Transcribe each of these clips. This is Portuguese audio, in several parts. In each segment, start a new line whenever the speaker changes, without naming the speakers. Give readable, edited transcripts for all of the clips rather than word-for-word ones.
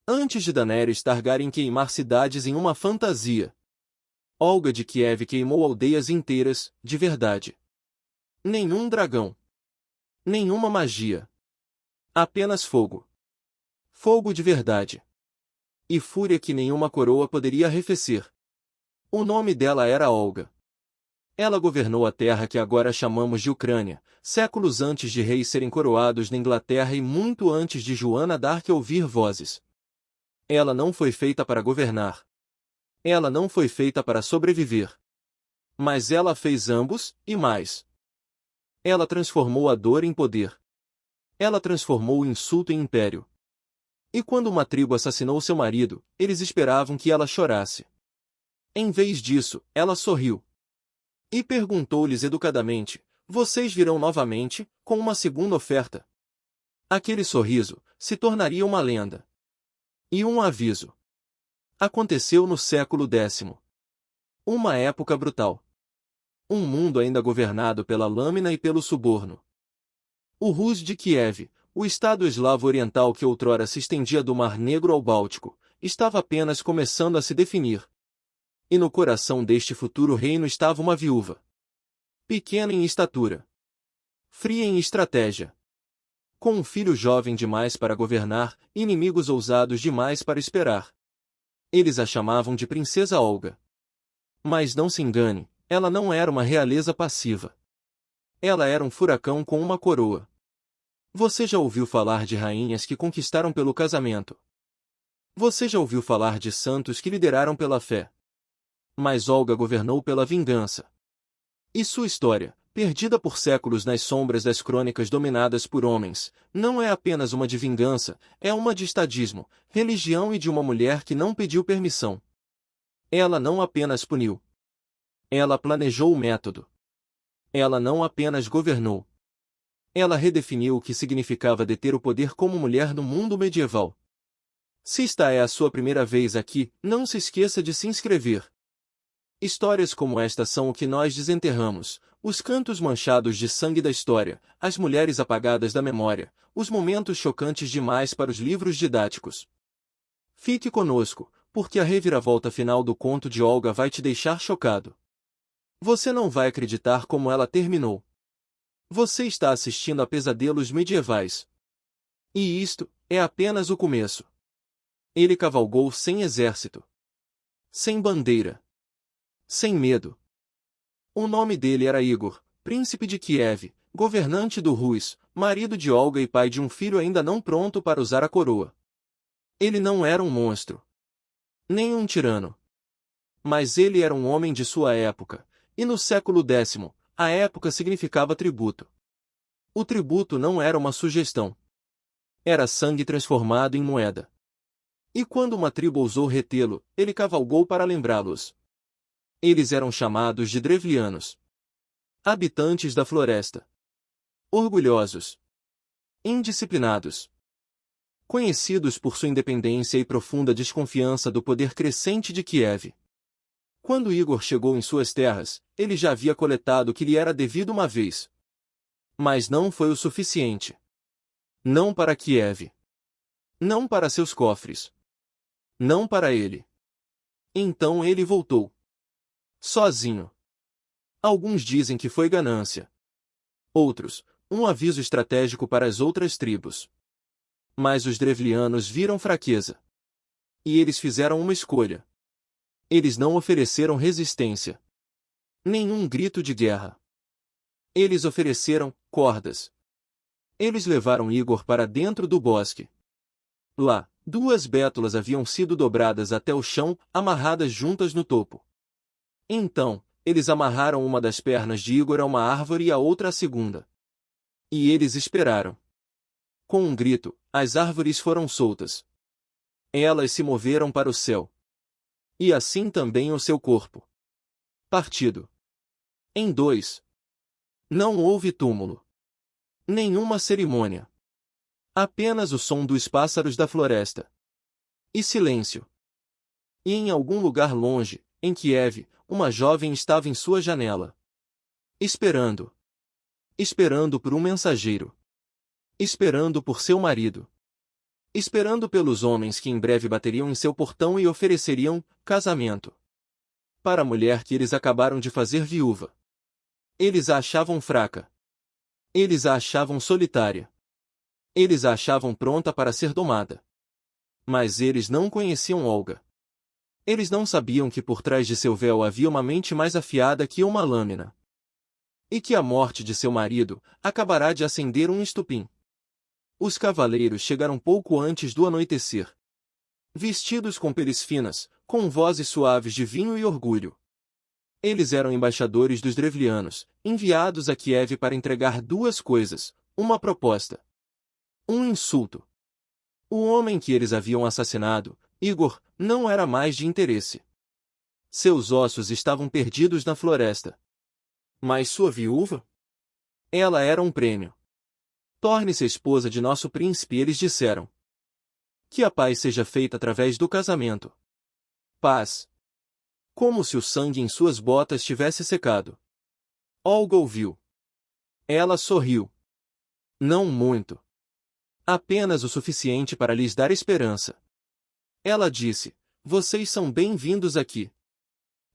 Antes de Daenerys Targaryen queimar cidades em uma fantasia, Olga de Kiev queimou aldeias inteiras, de verdade. Nenhum dragão. Nenhuma magia. Apenas fogo. Fogo de verdade. E fúria que nenhuma coroa poderia arrefecer. O nome dela era Olga. Ela governou a terra que agora chamamos de Ucrânia, séculos antes de reis serem coroados na Inglaterra e muito antes de Joana d'Arc ouvir vozes. Ela não foi feita para governar. Ela não foi feita para sobreviver. Mas ela fez ambos, e mais. Ela transformou a dor em poder. Ela transformou o insulto em império. E quando uma tribo assassinou seu marido, eles esperavam que ela chorasse. Em vez disso, ela sorriu. E perguntou-lhes educadamente: vocês virão novamente, com uma segunda oferta? Aquele sorriso se tornaria uma lenda. E um aviso. Aconteceu no século X. Uma época brutal. Um mundo ainda governado pela lâmina e pelo suborno. O Rus de Kiev, o estado eslavo oriental que outrora se estendia do Mar Negro ao Báltico, estava apenas começando a se definir. E no coração deste futuro reino estava uma viúva. Pequena em estatura. Fria em estratégia. Com um filho jovem demais para governar, inimigos ousados demais para esperar. Eles a chamavam de Princesa Olga. Mas não se engane, ela não era uma realeza passiva. Ela era um furacão com uma coroa. Você já ouviu falar de rainhas que conquistaram pelo casamento? Você já ouviu falar de santos que lideraram pela fé? Mas Olga governou pela vingança. E sua história, perdida por séculos nas sombras das crônicas dominadas por homens, não é apenas uma de vingança, é uma de estadismo, religião e de uma mulher que não pediu permissão. Ela não apenas puniu. Ela planejou o método. Ela não apenas governou. Ela redefiniu o que significava deter o poder como mulher no mundo medieval. Se esta é a sua primeira vez aqui, não se esqueça de se inscrever. Histórias como esta são o que nós desenterramos, os cantos manchados de sangue da história, as mulheres apagadas da memória, os momentos chocantes demais para os livros didáticos. Fique conosco, porque a reviravolta final do conto de Olga vai te deixar chocado. Você não vai acreditar como ela terminou. Você está assistindo a pesadelos medievais. E isto é apenas o começo. Ele cavalgou sem exército. Sem bandeira. Sem medo. O nome dele era Igor, príncipe de Kiev, governante do Rus, marido de Olga e pai de um filho ainda não pronto para usar a coroa. Ele não era um monstro. Nem um tirano. Mas ele era um homem de sua época, e no século X, a época significava tributo. O tributo não era uma sugestão. Era sangue transformado em moeda. E quando uma tribo ousou retê-lo, ele cavalgou para lembrá-los. Eles eram chamados de Drevlianos. Habitantes da floresta. Orgulhosos. Indisciplinados. Conhecidos por sua independência e profunda desconfiança do poder crescente de Kiev. Quando Igor chegou em suas terras, ele já havia coletado o que lhe era devido uma vez. Mas não foi o suficiente. Não para Kiev. Não para seus cofres. Não para ele. Então ele voltou. Sozinho. Alguns dizem que foi ganância. Outros, um aviso estratégico para as outras tribos. Mas os Drevlianos viram fraqueza. E eles fizeram uma escolha. Eles não ofereceram resistência. Nenhum grito de guerra. Eles ofereceram cordas. Eles levaram Igor para dentro do bosque. Lá, duas bétulas haviam sido dobradas até o chão, amarradas juntas no topo. Então, eles amarraram uma das pernas de Igor a uma árvore e a outra à segunda. E eles esperaram. Com um grito, as árvores foram soltas. Elas se moveram para o céu. E assim também o seu corpo. Partido. Em dois. Não houve túmulo. Nenhuma cerimônia. Apenas o som dos pássaros da floresta. E silêncio. E em algum lugar longe, em Kiev, uma jovem estava em sua janela. Esperando. Esperando por um mensageiro. Esperando por seu marido. esperando pelos homens que em breve bateriam em seu portão e ofereceriam casamento para a mulher que eles acabaram de fazer viúva. Eles a achavam fraca. Eles a achavam solitária. Eles a achavam pronta para ser domada. Mas eles não conheciam Olga. Eles não sabiam que por trás de seu véu havia uma mente mais afiada que uma lâmina. E que a morte de seu marido acabará de acender um estupim. Os cavaleiros chegaram pouco antes do anoitecer. Vestidos com peles finas, com vozes suaves de vinho e orgulho. Eles eram embaixadores dos Drevlianos, enviados a Kiev para entregar duas coisas, uma proposta. Um insulto. O homem que eles haviam assassinado, Igor, não era mais de interesse. Seus ossos estavam perdidos na floresta. Mas sua viúva? Ela era um prêmio. Torne-se a esposa de nosso príncipe, eles disseram. Que a paz seja feita através do casamento. Paz. Como se o sangue em suas botas tivesse secado. Olga ouviu. Ela sorriu. Não muito. Apenas o suficiente para lhes dar esperança. Ela disse, vocês são bem-vindos aqui.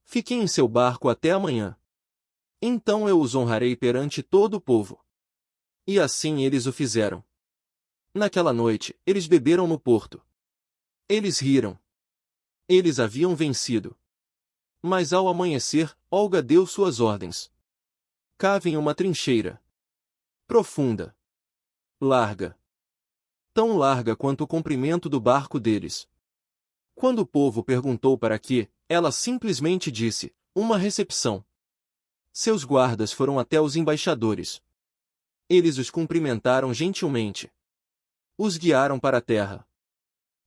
Fiquem em seu barco até amanhã. Então eu os honrarei perante todo o povo. E assim eles o fizeram. Naquela noite, eles beberam no porto. Eles riram. Eles haviam vencido. Mas ao amanhecer, Olga deu suas ordens. Cavem uma trincheira. Profunda. Larga. Tão larga quanto o comprimento do barco deles. Quando o povo perguntou para quê, ela simplesmente disse, uma recepção. Seus guardas foram até os embaixadores. Eles os cumprimentaram gentilmente. Os guiaram para a terra.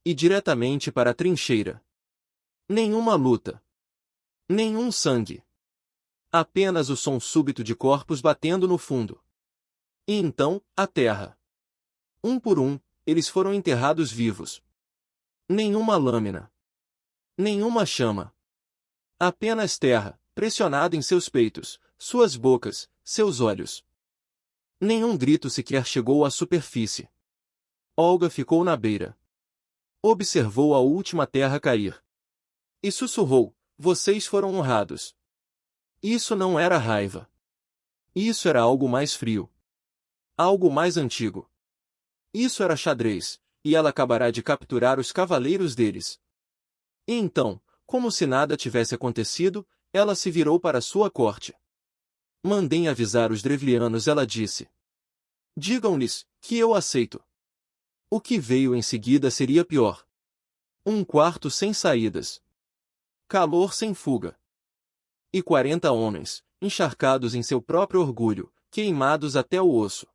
E diretamente para a trincheira. Nenhuma luta. Nenhum sangue. Apenas o som súbito de corpos batendo no fundo. E então, a terra. Um por um, eles foram enterrados vivos. Nenhuma lâmina. Nenhuma chama. Apenas terra, pressionada em seus peitos, suas bocas, seus olhos. Nenhum grito sequer chegou à superfície. Olga ficou na beira. Observou a última terra cair. E sussurrou, vocês foram honrados. Isso não era raiva. Isso era algo mais frio. Algo mais antigo. Isso era xadrez, e ela acabará de capturar os cavaleiros deles. E então, como se nada tivesse acontecido, ela se virou para sua corte. Mandem avisar os Drevlianos, ela disse. Digam-lhes que eu aceito. O que veio em seguida seria pior. Um quarto sem saídas. Calor sem fuga. E 40 homens, encharcados em seu próprio orgulho, queimados até o osso.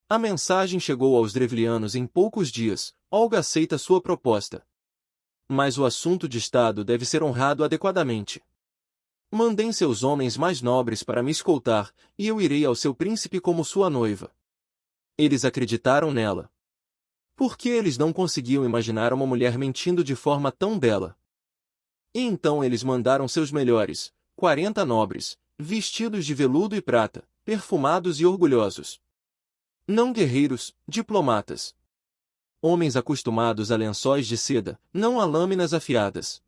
A mensagem chegou aos Drevlianos em poucos dias, Olga aceita sua proposta. Mas o assunto de Estado deve ser honrado adequadamente. Mandem seus homens mais nobres para me escoltar, e eu irei ao seu príncipe como sua noiva. Eles acreditaram nela. Porque eles não conseguiam imaginar uma mulher mentindo de forma tão bela. E então eles mandaram seus melhores, 40 nobres, vestidos de veludo e prata, perfumados e orgulhosos. Não guerreiros, diplomatas. Homens acostumados a lençóis de seda, não a lâminas afiadas.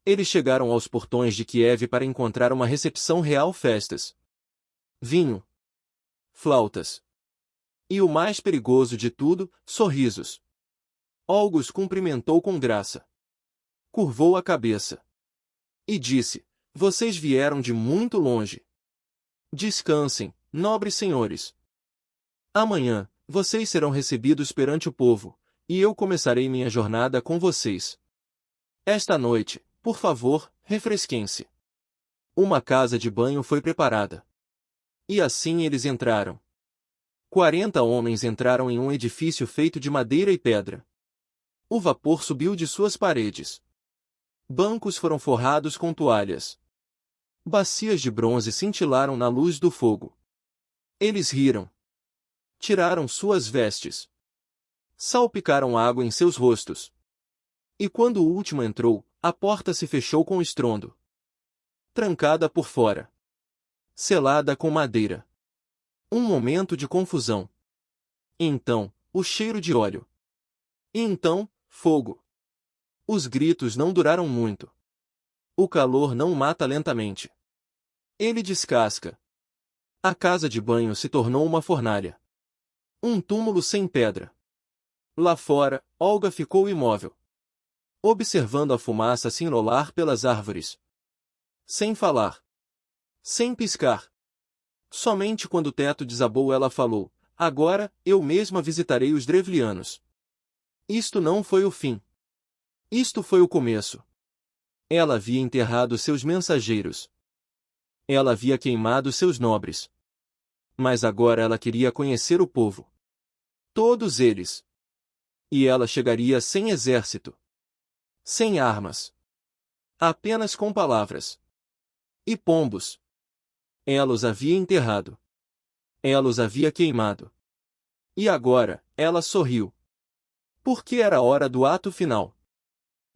Eles chegaram aos portões de Kiev para encontrar uma recepção real, festas. Vinho. Flautas. E o mais perigoso de tudo, sorrisos. Olga os cumprimentou com graça. Curvou a cabeça. E disse, vocês vieram de muito longe. Descansem, nobres senhores. Amanhã, vocês serão recebidos perante o povo, e eu começarei minha jornada com vocês. Esta noite, por favor, refresquem-se. Uma casa de banho foi preparada. E assim eles entraram. 40 homens entraram em um edifício feito de madeira e pedra. O vapor subiu de suas paredes. Bancos foram forrados com toalhas. Bacias de bronze cintilaram na luz do fogo. Eles riram. Tiraram suas vestes. Salpicaram água em seus rostos. E quando o último entrou, a porta se fechou com estrondo. Trancada por fora. Selada com madeira. Um momento de confusão. Então, o cheiro de óleo. E então, fogo. Os gritos não duraram muito. O calor não mata lentamente. Ele descasca. A casa de banho se tornou uma fornalha. Um túmulo sem pedra. Lá fora, Olga ficou imóvel, observando a fumaça se enrolar pelas árvores. Sem falar. Sem piscar. Somente quando o teto desabou ela falou: agora, eu mesma visitarei os Drevlianos. Isto não foi o fim. Isto foi o começo. Ela havia enterrado seus mensageiros. Ela havia queimado seus nobres. Mas agora ela queria conhecer o povo. Todos eles. E ela chegaria sem exército. Sem armas. Apenas com palavras. E pombos. Ela os havia enterrado. Ela os havia queimado. E agora, ela sorriu. Porque era a hora do ato final.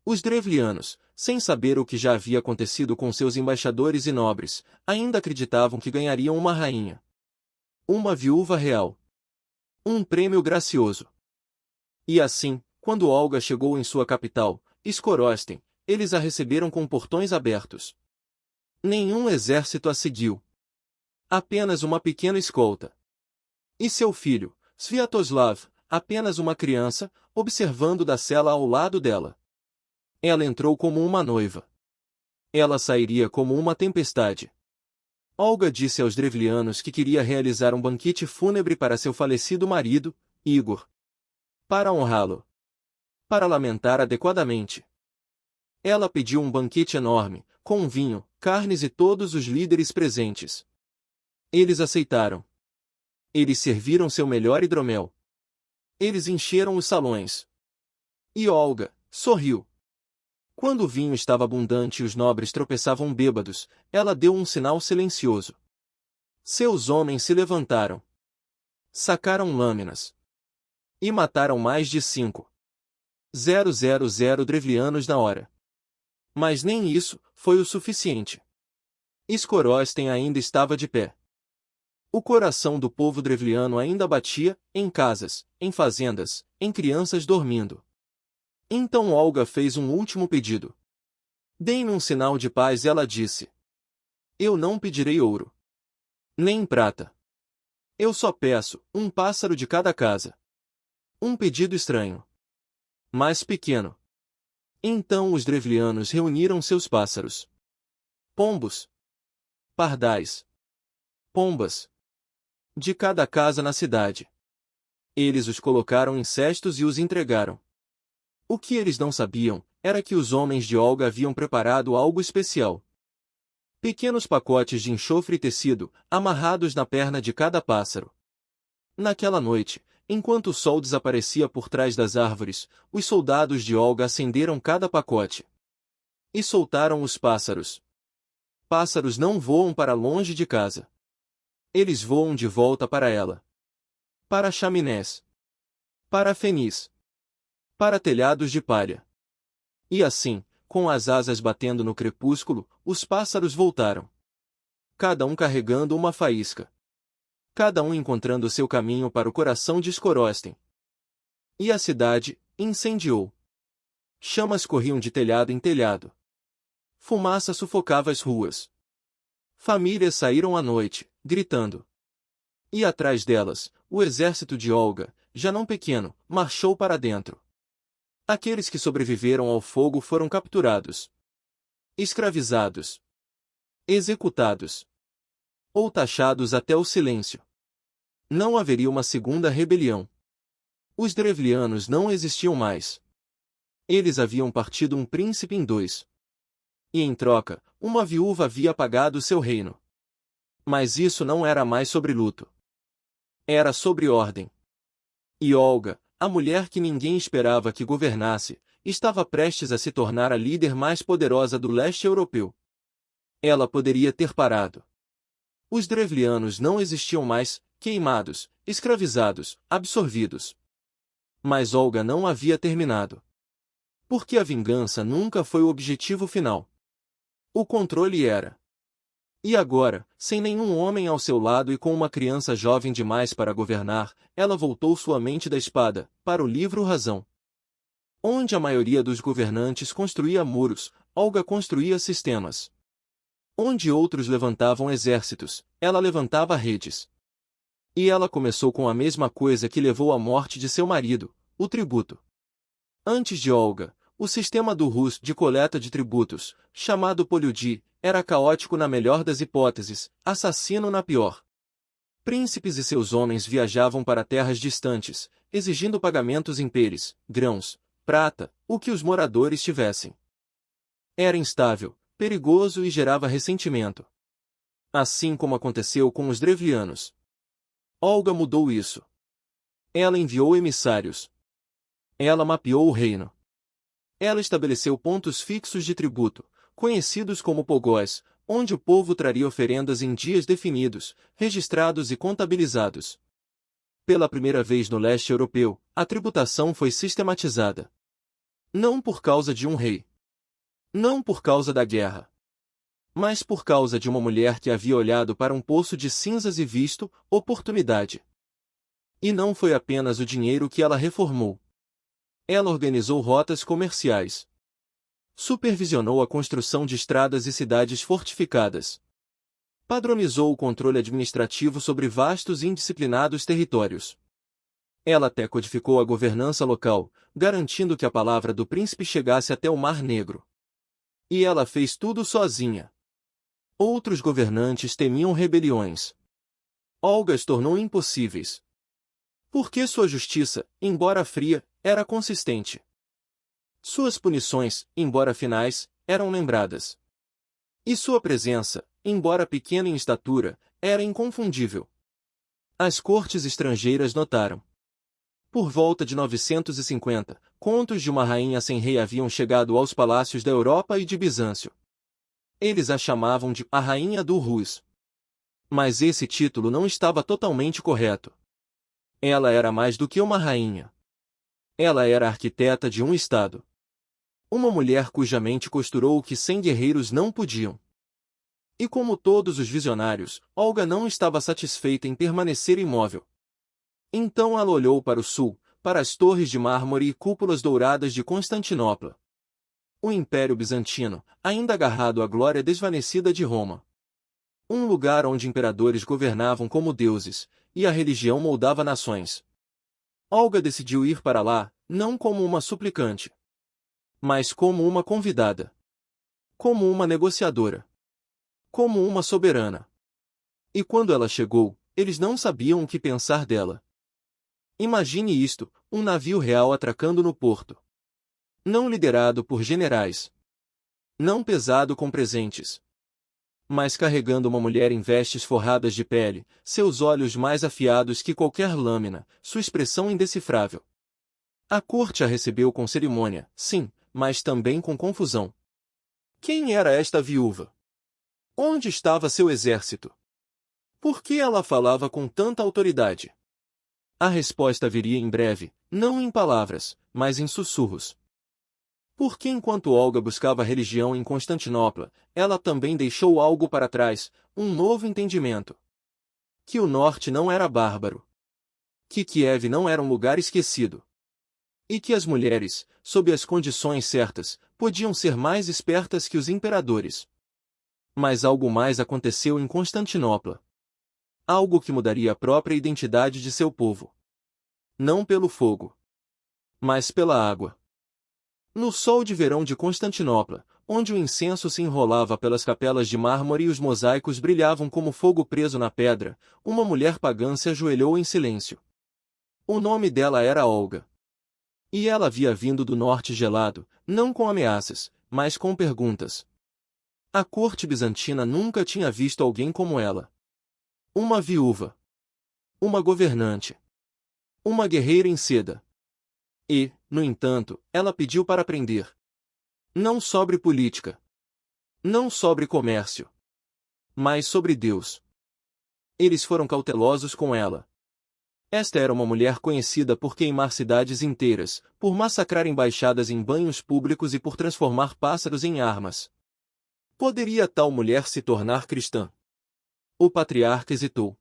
Os Drevlianos, sem saber o que já havia acontecido com seus embaixadores e nobres, ainda acreditavam que ganhariam uma rainha. Uma viúva real. Um prêmio gracioso. E assim, quando Olga chegou em sua capital, Skorosten, eles a receberam com portões abertos. Nenhum exército a seguiu. Apenas uma pequena escolta. E seu filho, Sviatoslav, apenas uma criança, observando da cela ao lado dela. Ela entrou como uma noiva. Ela sairia como uma tempestade. Olga disse aos Drevlianos que queria realizar um banquete fúnebre para seu falecido marido, Igor. Para honrá-lo. Para lamentar adequadamente. Ela pediu um banquete enorme, com vinho, carnes e todos os líderes presentes. Eles aceitaram. Eles serviram seu melhor hidromel. Eles encheram os salões. E Olga sorriu. Quando o vinho estava abundante e os nobres tropeçavam bêbados, ela deu um sinal silencioso. Seus homens se levantaram. Sacaram lâminas. E mataram mais de 5.000 Drevlianos na hora. Mas nem isso foi o suficiente. Skorosten ainda estava de pé. O coração do povo drevliano ainda batia, em casas, em fazendas, em crianças dormindo. Então Olga fez um último pedido. Dê-me um sinal de paz, ela disse. Eu não pedirei ouro. Nem prata. Eu só peço um pássaro de cada casa. Um pedido estranho. Mas pequeno. Então os drevlianos reuniram seus pássaros. Pombos. Pardais. Pombas. De cada casa na cidade. Eles os colocaram em cestos e os entregaram. O que eles não sabiam, era que os homens de Olga haviam preparado algo especial. Pequenos pacotes de enxofre e tecido, amarrados na perna de cada pássaro. Naquela noite, enquanto o sol desaparecia por trás das árvores, os soldados de Olga acenderam cada pacote. E soltaram os pássaros. Pássaros não voam para longe de casa. Eles voam de volta para ela. Para chaminés. Para fenis. Para telhados de palha. E assim, com as asas batendo no crepúsculo, os pássaros voltaram. Cada um carregando uma faísca. Cada um encontrando seu caminho para o coração de Skorosten. E a cidade incendiou. Chamas corriam de telhado em telhado. Fumaça sufocava as ruas. Famílias saíram à noite, gritando. E atrás delas, o exército de Olga, já não pequeno, marchou para dentro. Aqueles que sobreviveram ao fogo foram capturados, escravizados, executados, ou taxados até o silêncio. Não haveria uma segunda rebelião. Os Drevlianos não existiam mais. Eles haviam partido um príncipe em 2. E em troca, uma viúva havia pagado seu reino. Mas isso não era mais sobre luto. Era sobre ordem. E Olga, a mulher que ninguém esperava que governasse, estava prestes a se tornar a líder mais poderosa do leste europeu. Ela poderia ter parado. Os Drevlianos não existiam mais, queimados, escravizados, absorvidos. Mas Olga não havia terminado. Porque a vingança nunca foi o objetivo final. O controle era. E agora, sem nenhum homem ao seu lado e com uma criança jovem demais para governar, ela voltou sua mente da espada, para o livro Razão. Onde a maioria dos governantes construía muros, Olga construía sistemas. Onde outros levantavam exércitos, ela levantava redes. E ela começou com a mesma coisa que levou à morte de seu marido, o tributo. Antes de Olga, o sistema do Rus de coleta de tributos, chamado poliudi, era caótico na melhor das hipóteses, assassino na pior. Príncipes e seus homens viajavam para terras distantes, exigindo pagamentos em peres, grãos, prata, o que os moradores tivessem. Era instável, perigoso e gerava ressentimento. Assim como aconteceu com os Drevlianos. Olga mudou isso. Ela enviou emissários. Ela mapeou o reino. Ela estabeleceu pontos fixos de tributo, conhecidos como pogós, onde o povo traria oferendas em dias definidos, registrados e contabilizados. Pela primeira vez no leste europeu, a tributação foi sistematizada. Não por causa de um rei. Não por causa da guerra. Mas por causa de uma mulher que havia olhado para um poço de cinzas e visto oportunidade. E não foi apenas o dinheiro que ela reformou. Ela organizou rotas comerciais. Supervisionou a construção de estradas e cidades fortificadas. Padronizou o controle administrativo sobre vastos e indisciplinados territórios. Ela até codificou a governança local, garantindo que a palavra do príncipe chegasse até o Mar Negro. E ela fez tudo sozinha. Outros governantes temiam rebeliões. Olga as tornou impossíveis. Porque sua justiça, embora fria, era consistente. Suas punições, embora finais, eram lembradas. E sua presença, embora pequena em estatura, era inconfundível. As cortes estrangeiras notaram. Por volta de 950, contos de uma rainha sem rei haviam chegado aos palácios da Europa e de Bizâncio. Eles a chamavam de a Rainha do Rus. Mas esse título não estava totalmente correto. Ela era mais do que uma rainha. Ela era arquiteta de um estado. Uma mulher cuja mente costurou o que 100 guerreiros não podiam. E como todos os visionários, Olga não estava satisfeita em permanecer imóvel. Então ela olhou para o sul, para as torres de mármore e cúpulas douradas de Constantinopla. O Império Bizantino, ainda agarrado à glória desvanecida de Roma. Um lugar onde imperadores governavam como deuses, e a religião moldava nações. Olga decidiu ir para lá, não como uma suplicante, mas como uma convidada. Como uma negociadora. Como uma soberana. E quando ela chegou, eles não sabiam o que pensar dela. Imagine isto, um navio real atracando no porto. Não liderado por generais. Não pesado com presentes. Mas carregando uma mulher em vestes forradas de pele, seus olhos mais afiados que qualquer lâmina, sua expressão indecifrável. A corte a recebeu com cerimônia, sim, mas também com confusão. Quem era esta viúva? Onde estava seu exército? Por que ela falava com tanta autoridade? A resposta viria em breve, não em palavras, mas em sussurros. Porque enquanto Olga buscava religião em Constantinopla, ela também deixou algo para trás, um novo entendimento. Que o norte não era bárbaro. Que Kiev não era um lugar esquecido. E que as mulheres, sob as condições certas, podiam ser mais espertas que os imperadores. Mas algo mais aconteceu em Constantinopla. Algo que mudaria a própria identidade de seu povo. Não pelo fogo, mas pela água. No sol de verão de Constantinopla, onde o incenso se enrolava pelas capelas de mármore e os mosaicos brilhavam como fogo preso na pedra, uma mulher pagã se ajoelhou em silêncio. O nome dela era Olga. E ela havia vindo do norte gelado, não com ameaças, mas com perguntas. A corte bizantina nunca tinha visto alguém como ela. Uma viúva. Uma governante. Uma guerreira em seda. E, no entanto, ela pediu para aprender. Não sobre política. Não sobre comércio. Mas sobre Deus. Eles foram cautelosos com ela. Esta era uma mulher conhecida por queimar cidades inteiras, por massacrar embaixadas em banhos públicos e por transformar pássaros em armas. Poderia tal mulher se tornar cristã? O patriarca hesitou.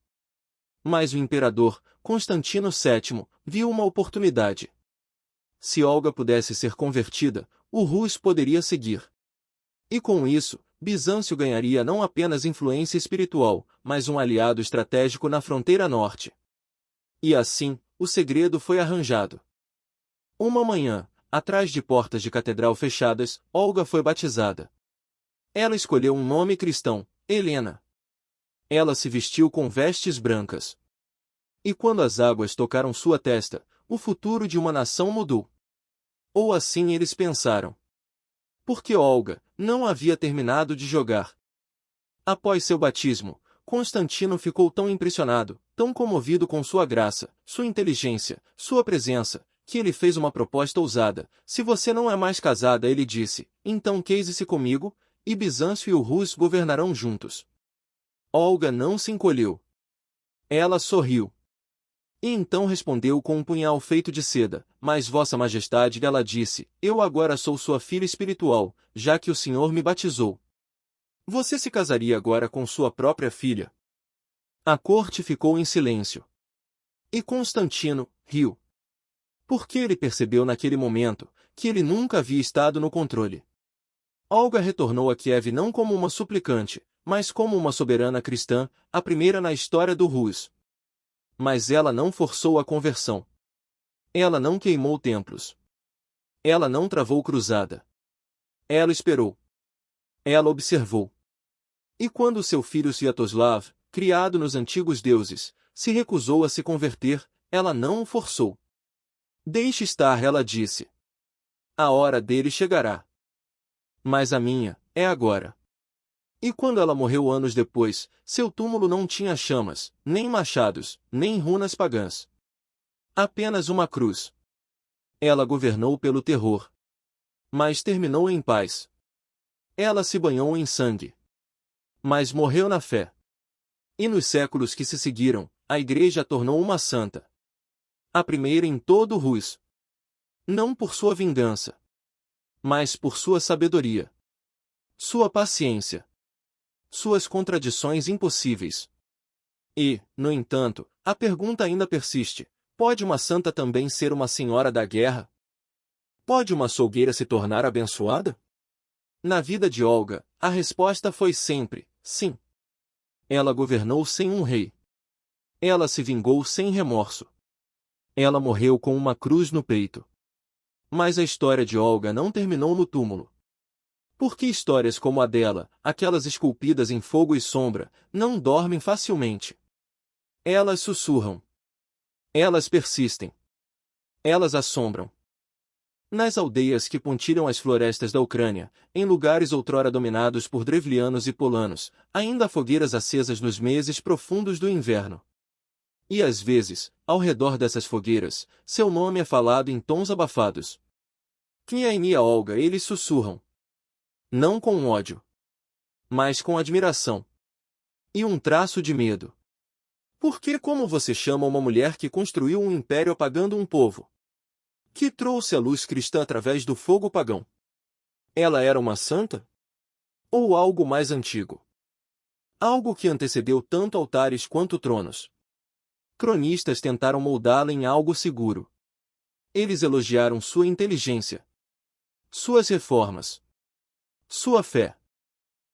Mas o imperador, Constantino VII, viu uma oportunidade. Se Olga pudesse ser convertida, o Rus poderia seguir. E com isso, Bizâncio ganharia não apenas influência espiritual, mas um aliado estratégico na fronteira norte. E assim, o segredo foi arranjado. Uma manhã, atrás de portas de catedral fechadas, Olga foi batizada. Ela escolheu um nome cristão, Helena. Ela se vestiu com vestes brancas. E quando as águas tocaram sua testa, o futuro de uma nação mudou. Ou assim eles pensaram. Porque Olga não havia terminado de jogar. Após seu batismo, Constantino ficou tão impressionado, tão comovido com sua graça, sua inteligência, sua presença, que ele fez uma proposta ousada. Se você não é mais casada, ele disse, então case-se comigo, e Bizâncio e o Rus governarão juntos. Olga não se encolheu. Ela sorriu. E então respondeu com um punhal feito de seda, mas Vossa Majestade, ela disse, eu agora sou sua filha espiritual, já que o Senhor me batizou. Você se casaria agora com sua própria filha? A corte ficou em silêncio. E Constantino riu. Porque ele percebeu naquele momento que ele nunca havia estado no controle. Olga retornou a Kiev não como uma suplicante, mas como uma soberana cristã, a primeira na história do Rus. Mas ela não forçou a conversão. Ela não queimou templos. Ela não travou cruzada. Ela esperou. Ela observou. E quando seu filho Sviatoslav, criado nos antigos deuses, se recusou a se converter, ela não o forçou. Deixe estar, ela disse. A hora dele chegará. Mas a minha, é agora. E quando ela morreu anos depois, seu túmulo não tinha chamas, nem machados, nem runas pagãs. Apenas uma cruz. Ela governou pelo terror. Mas terminou em paz. Ela se banhou em sangue. Mas morreu na fé. E nos séculos que se seguiram, a Igreja a tornou uma santa. A primeira em todo o Rus. Não por sua vingança, mas por sua sabedoria. Sua paciência. Suas contradições impossíveis. E, no entanto, a pergunta ainda persiste: pode uma santa também ser uma senhora da guerra? Pode uma açougueira se tornar abençoada? Na vida de Olga, a resposta foi sempre, sim. Ela governou sem um rei. Ela se vingou sem remorso. Ela morreu com uma cruz no peito. Mas a história de Olga não terminou no túmulo. Porque histórias como a dela, aquelas esculpidas em fogo e sombra, não dormem facilmente. Elas sussurram. Elas persistem. Elas assombram. Nas aldeias que pontilham as florestas da Ucrânia, em lugares outrora dominados por drevlianos e polanos, ainda há fogueiras acesas nos meses profundos do inverno. E às vezes, ao redor dessas fogueiras, seu nome é falado em tons abafados. Kniaimia Olga, eles sussurram. Não com ódio, mas com admiração. E um traço de medo. Porque como você chama uma mulher que construiu um império apagando um povo? Que trouxe a luz cristã através do fogo pagão? Ela era uma santa? Ou algo mais antigo? Algo que antecedeu tanto altares quanto tronos. Cronistas tentaram moldá-la em algo seguro. Eles elogiaram sua inteligência, suas reformas, sua fé.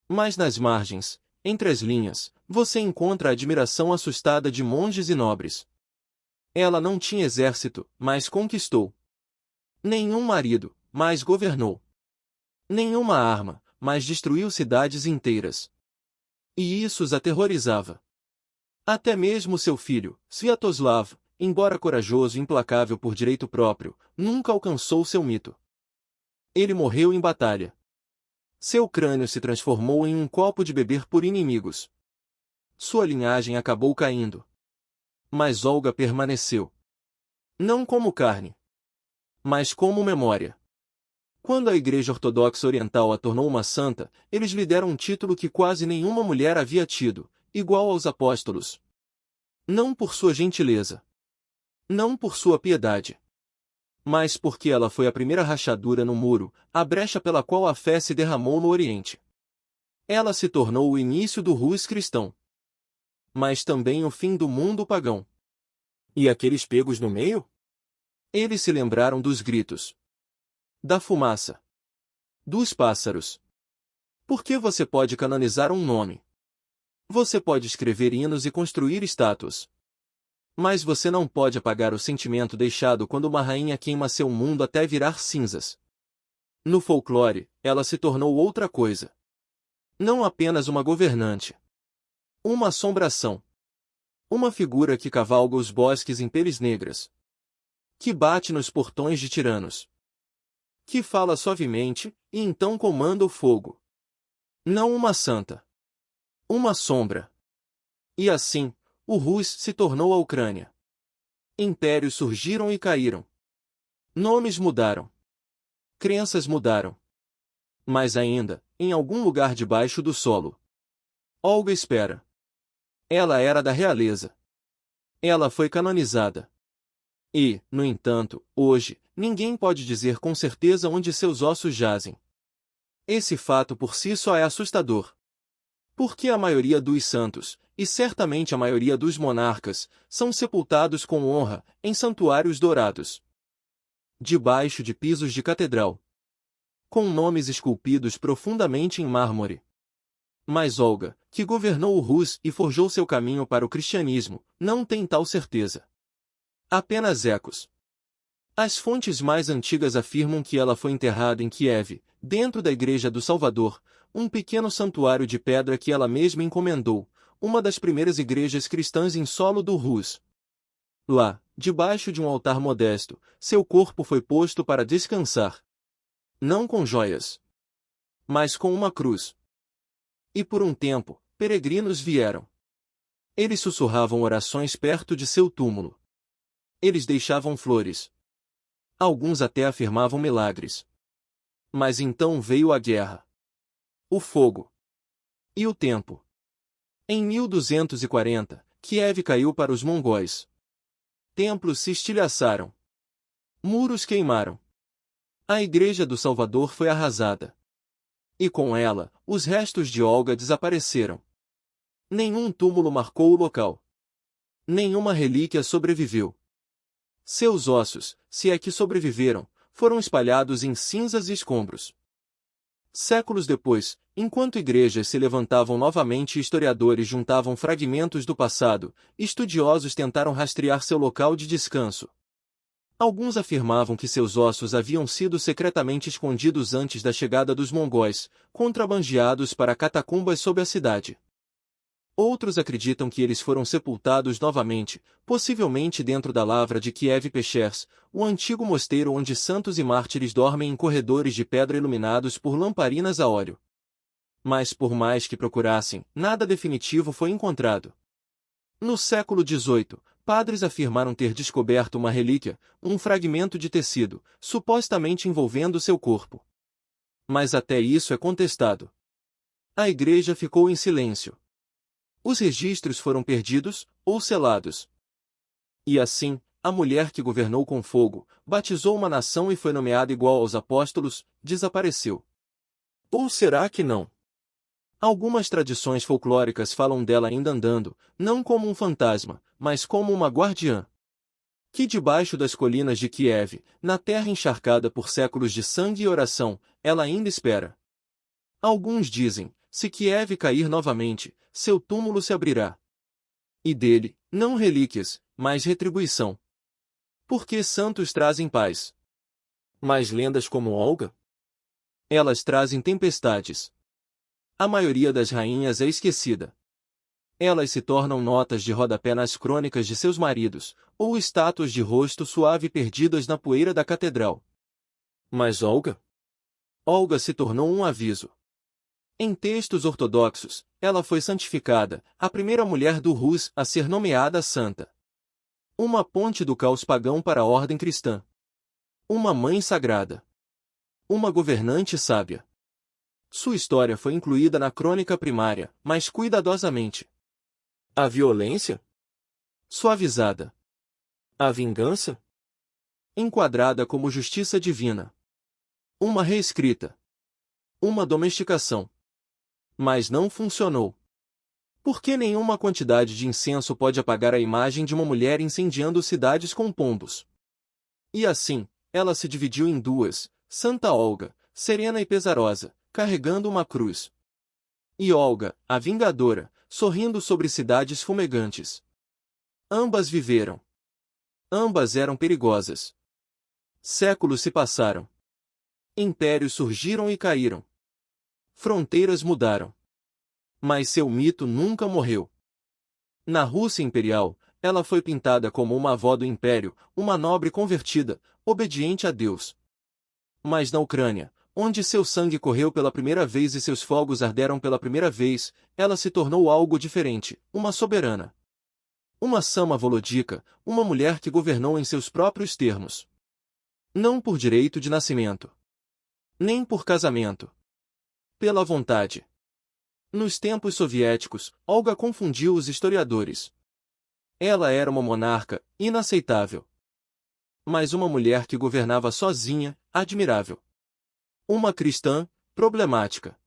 Mas nas margens, entre as linhas, você encontra a admiração assustada de monges e nobres. Ela não tinha exército, mas conquistou. Nenhum marido, mas governou. Nenhuma arma, mas destruiu cidades inteiras. E isso os aterrorizava. Até mesmo seu filho, Sviatoslav, embora corajoso e implacável por direito próprio, nunca alcançou seu mito. Ele morreu em batalha. Seu crânio se transformou em um copo de beber por inimigos. Sua linhagem acabou caindo. Mas Olga permaneceu. Não como carne, mas como memória. Quando a Igreja Ortodoxa Oriental a tornou uma santa, eles lhe deram um título que quase nenhuma mulher havia tido, igual aos apóstolos. Não por sua gentileza. Não por sua piedade. Mas porque ela foi a primeira rachadura no muro, a brecha pela qual a fé se derramou no Oriente. Ela se tornou o início do Rus cristão. Mas também o fim do mundo pagão. E aqueles pegos no meio? Eles se lembraram dos gritos, da fumaça, dos pássaros. Porque você pode canonizar um nome. Você pode escrever hinos e construir estátuas. Mas você não pode apagar o sentimento deixado quando uma rainha queima seu mundo até virar cinzas. No folclore, ela se tornou outra coisa. Não apenas uma governante. Uma assombração. Uma figura que cavalga os bosques em peles negras. Que bate nos portões de tiranos. Que fala suavemente, e então comanda o fogo. Não uma santa. Uma sombra. E assim, o Rus se tornou a Ucrânia. Impérios surgiram e caíram. Nomes mudaram. Crenças mudaram. Mas ainda, em algum lugar debaixo do solo, Olga espera. Ela era da realeza. Ela foi canonizada. E, no entanto, hoje, ninguém pode dizer com certeza onde seus ossos jazem. Esse fato por si só é assustador. Porque a maioria dos santos, e certamente a maioria dos monarcas, são sepultados com honra, em santuários dourados. Debaixo de pisos de catedral. Com nomes esculpidos profundamente em mármore. Mas Olga, que governou o Rus e forjou seu caminho para o cristianismo, não tem tal certeza. Apenas ecos. As fontes mais antigas afirmam que ela foi enterrada em Kiev, dentro da Igreja do Salvador, um pequeno santuário de pedra que ela mesma encomendou, uma das primeiras igrejas cristãs em solo do Rus. Lá, debaixo de um altar modesto, seu corpo foi posto para descansar. Não com joias, mas com uma cruz. E por um tempo, peregrinos vieram. Eles sussurravam orações perto de seu túmulo. Eles deixavam flores. Alguns até afirmavam milagres. Mas então veio a guerra. O fogo. E o tempo. Em 1240, Kiev caiu para os mongóis. Templos se estilhaçaram. Muros queimaram. A Igreja do Salvador foi arrasada. E com ela, os restos de Olga desapareceram. Nenhum túmulo marcou o local. Nenhuma relíquia sobreviveu. Seus ossos, se é que sobreviveram, foram espalhados em cinzas e escombros. Séculos depois, enquanto igrejas se levantavam novamente e historiadores juntavam fragmentos do passado, estudiosos tentaram rastrear seu local de descanso. Alguns afirmavam que seus ossos haviam sido secretamente escondidos antes da chegada dos mongóis, contrabandeados para catacumbas sob a cidade. Outros acreditam que eles foram sepultados novamente, possivelmente dentro da lavra de Kiev-Pechers, o antigo mosteiro onde santos e mártires dormem em corredores de pedra iluminados por lamparinas a óleo. Mas por mais que procurassem, nada definitivo foi encontrado. No século XVIII, padres afirmaram ter descoberto uma relíquia, um fragmento de tecido, supostamente envolvendo seu corpo. Mas até isso é contestado. A igreja ficou em silêncio. Os registros foram perdidos, ou selados. E assim, a mulher que governou com fogo, batizou uma nação e foi nomeada igual aos apóstolos, desapareceu. Ou será que não? Algumas tradições folclóricas falam dela ainda andando, não como um fantasma, mas como uma guardiã. Que debaixo das colinas de Kiev, na terra encharcada por séculos de sangue e oração, ela ainda espera. Alguns dizem, se Kiev cair novamente, seu túmulo se abrirá. E dele, não relíquias, mas retribuição. Porque santos trazem paz. Mas lendas como Olga? Elas trazem tempestades. A maioria das rainhas é esquecida. Elas se tornam notas de rodapé nas crônicas de seus maridos, ou estátuas de rosto suave perdidas na poeira da catedral. Mas Olga? Olga se tornou um aviso. Em textos ortodoxos, ela foi santificada, a primeira mulher do Rus a ser nomeada santa. Uma ponte do caos pagão para a ordem cristã. Uma mãe sagrada. Uma governante sábia. Sua história foi incluída na crônica primária, mas cuidadosamente. A violência? Suavizada. A vingança? Enquadrada como justiça divina. Uma reescrita. Uma domesticação. Mas não funcionou. Porque nenhuma quantidade de incenso pode apagar a imagem de uma mulher incendiando cidades com pombos. E assim, ela se dividiu em duas, Santa Olga, serena e pesarosa, carregando uma cruz. E Olga, a vingadora, sorrindo sobre cidades fumegantes. Ambas viveram. Ambas eram perigosas. Séculos se passaram. Impérios surgiram e caíram. Fronteiras mudaram. Mas seu mito nunca morreu. Na Rússia imperial, ela foi pintada como uma avó do império, uma nobre convertida, obediente a Deus. Mas na Ucrânia, onde seu sangue correu pela primeira vez e seus fogos arderam pela primeira vez, ela se tornou algo diferente, uma soberana. Uma Sama Volodica, uma mulher que governou em seus próprios termos. Não por direito de nascimento. Nem por casamento. Pela vontade. Nos tempos soviéticos, Olga confundiu os historiadores. Ela era uma monarca, inaceitável. Mas uma mulher que governava sozinha, admirável. Uma cristã, problemática.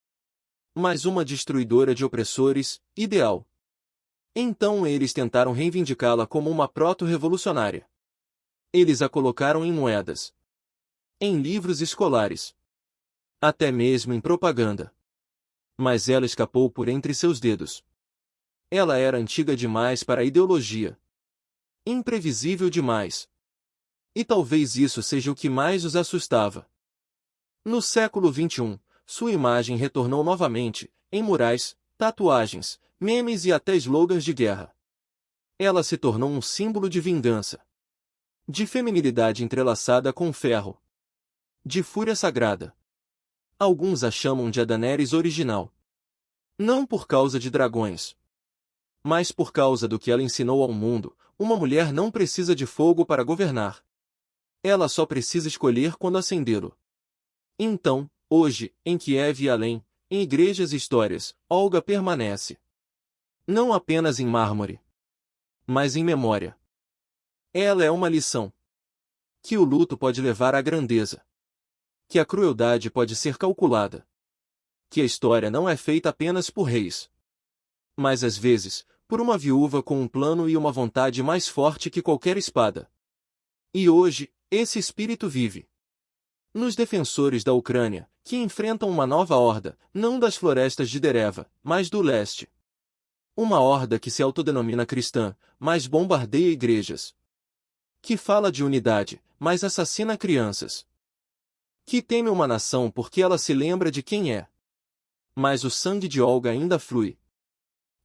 Mas uma destruidora de opressores, ideal. Então eles tentaram reivindicá-la como uma proto-revolucionária. Eles a colocaram em moedas. Em livros escolares. Até mesmo em propaganda. Mas ela escapou por entre seus dedos. Ela era antiga demais para a ideologia. Imprevisível demais. E talvez isso seja o que mais os assustava. No século XXI, sua imagem retornou novamente, em murais, tatuagens, memes e até slogans de guerra. Ela se tornou um símbolo de vingança. De feminilidade entrelaçada com ferro. De fúria sagrada. Alguns a chamam de a Daenerys original. Não por causa de dragões. Mas por causa do que ela ensinou ao mundo, uma mulher não precisa de fogo para governar. Ela só precisa escolher quando acendê-lo. Então, hoje, em Kiev e além, em igrejas e histórias, Olga permanece. Não apenas em mármore, mas em memória. Ela é uma lição. Que o luto pode levar à grandeza. Que a crueldade pode ser calculada. Que a história não é feita apenas por reis. Mas às vezes, por uma viúva com um plano e uma vontade mais forte que qualquer espada. E hoje, esse espírito vive. Nos defensores da Ucrânia, que enfrentam uma nova horda, não das florestas de Dereva, mas do leste. Uma horda que se autodenomina cristã, mas bombardeia igrejas. Que fala de unidade, mas assassina crianças. Que teme uma nação porque ela se lembra de quem é. Mas o sangue de Olga ainda flui.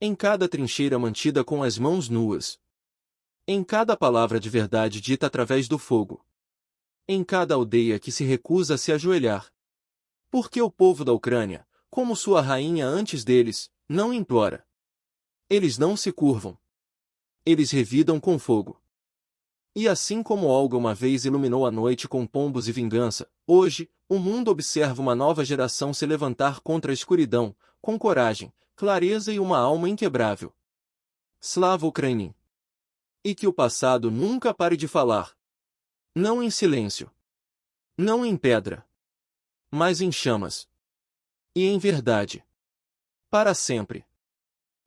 Em cada trincheira mantida com as mãos nuas. Em cada palavra de verdade dita através do fogo. Em cada aldeia que se recusa a se ajoelhar. Porque o povo da Ucrânia, como sua rainha antes deles, não implora. Eles não se curvam. Eles revidam com fogo. E assim como Olga uma vez iluminou a noite com pombos e vingança, hoje, o mundo observa uma nova geração se levantar contra a escuridão, com coragem, clareza e uma alma inquebrável. Slava Ukraini. E que o passado nunca pare de falar. Não em silêncio. Não em pedra. Mas em chamas. E em verdade. Para sempre.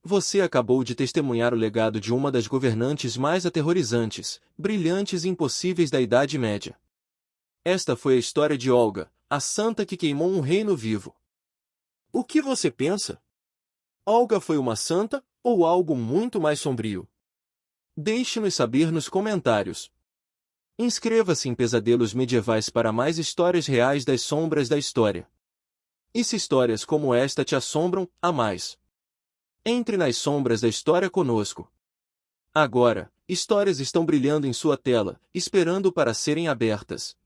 Você acabou de testemunhar o legado de uma das governantes mais aterrorizantes, brilhantes e impossíveis da Idade Média. Esta foi a história de Olga, a santa que queimou um reino vivo. O que você pensa? Olga foi uma santa, ou algo muito mais sombrio? Deixe-nos saber nos comentários. Inscreva-se em Pesadelos Medievais para mais histórias reais das sombras da história. E se histórias como esta te assombram, há mais. Entre nas sombras da história conosco. Agora, histórias estão brilhando em sua tela, esperando para serem abertas.